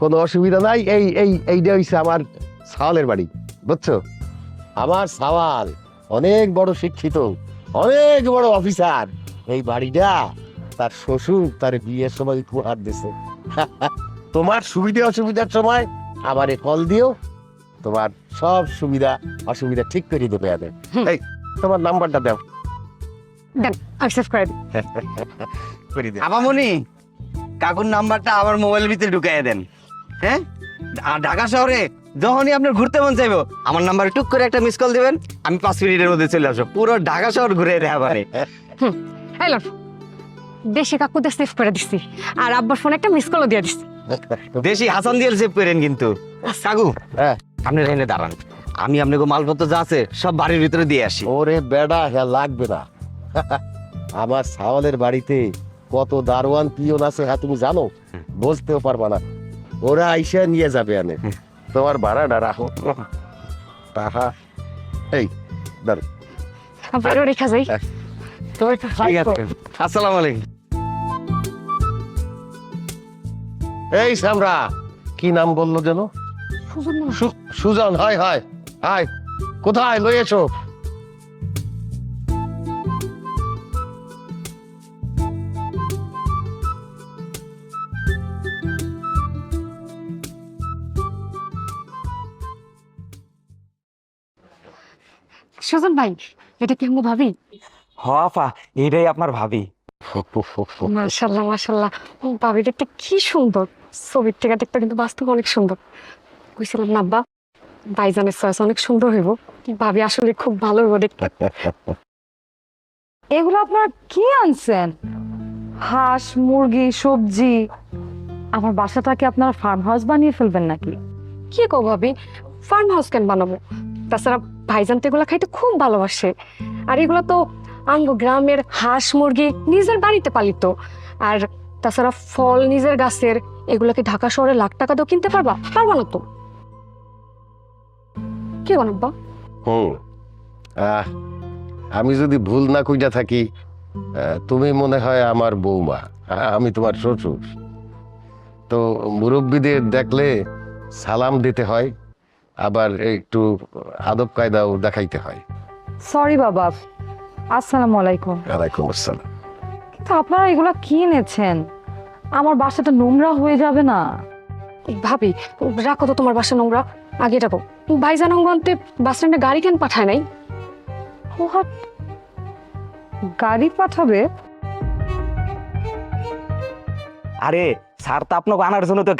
কোনো অসুবিধা নাই। এইটা হইছে আমার সাওয়ালের বাড়ি, বুঝছো? আমার সাওয়াল অনেক বড় শিক্ষিত, অনেক বড় অফিসার। এই বাড়িটা তার শ্বশুর তার বিয়ের সময় উপহার দিছে। তোমার সুবিধা অসুবিধার সময় আমারে কল দিও, তোমার সব সুবিধা অসুবিধা ঠিক করে দেবে। এই তোমার নাম্বারটা দাও। দেন আমি সেভ করে দিই। করে দে। আপামনি, কাকুর নাম্বারটা আমার মোবাইলের ভিতরে ঢুকাইয়া দেন। হ্যাঁ, আর ঢাকা শহরে যখনই আপনার ঘুরতে মন চাইবো আমার নাম্বারে টুক করে একটা মিস কল দিবেন, আমি 5 মিনিটের মধ্যে চলে আসবো। পুরো ঢাকা শহর ঘুরে দেখা পারে। হ্যালো, দেশি কাকুদের সেভ করে দিছি, আর আব্বার ফোনে একটা মিস কলও দিয়ে দিছি। দেশি হাসান দিয়ে সেভ করেন কিন্তু। কাকু, হ্যাঁ, আপনি এখানে দাঁড়ান, আমি আপনাকে মালপত্র যা আছে সব বাড়ির ভিতরে দিয়ে আসি। ওরে বেডা, হ্যাঁ লাগবে না। আমার সাওয়ালের বাড়িতে কত দারোয়ান পিয়ন আছে, হ্যাঁ তুমি জানো? বুঝতেও পারবা না। ওরা আইসা নিয়ে যাবে আনে। তোমার ভাড়াটা রাখো। টাকা এই ধর। আব্বারও রেখা যাই। তুমি ঠিক আছে, আসসালামু আলাইকুম। এই সামরা, কি নাম বললো যেন? সুজন। হয় হয় হয়, কোথায় লই এসো? সুজন ভাই, এটা কি আমি ভাবি? হ আপা, এটাই আপনার ভাবি। মাশাআল্লাহ মাশাআল্লাহ, ভাবি দেখতে কি সুন্দর। ছবির থেকে দেখতে কিন্তু বাস্তব অনেক সুন্দর। কইছিলাম না আব্বা, ভাইজানের চয়েস অনেক সুন্দর হইব। ভাবি আসলে খুব ভালো হইব দেখতে। এগুলো আপনারা কি আনছেন? হাঁস, মুরগি, সবজি। আমার বাসাটাকে আপনারা ফার্ম হাউস বানিয়ে ফেলবেন নাকি? কি কো ভাবি, ফার্ম হাউস কেন বানাবো? তাছাড়া ভাইজান তো এগুলা খাইতে খুব ভালোবাসে। আর এগুলো তো আঙ্গ গ্রামের হাঁস মুরগি নিজের বাড়িতে পালিত। আর তাছাড়া ফল নিজের গাছের, এগুলাকে ঢাকা শহরে লাখ টাকা দিয়েও কিনতে পারবা না তো। কি বানাব্বা? আহ, আমি যদি ভুল না কইরা থাকি, তুমি মনে হয় আমার বৌমা, আমি তোমার শ্বশুর। তো মুরব্বীদের দেখলে সালাম দিতে হয়, আবার একটু আদব কায়দাও দেখাইতে হয়। সরি বাবা, আসসালামু আলাইকুম। ওয়ালাইকুম আসসালাম। কিন্তু আপনারা এগুলা কি এনেছেন? আমার বাসাটা নোংরা হয়ে যাবে না? ভাবি রাখো তো তোমার বাসা নোংরা, আগে রাখো। ভাইজান অঙ্গনতে বাস স্ট্যান্ডে গাড়ি কেন পাঠায় নাই? হোয়াট? গাড়ি পাঠাবে? আরে স্যার তো আপনাকে আনার জন্য তো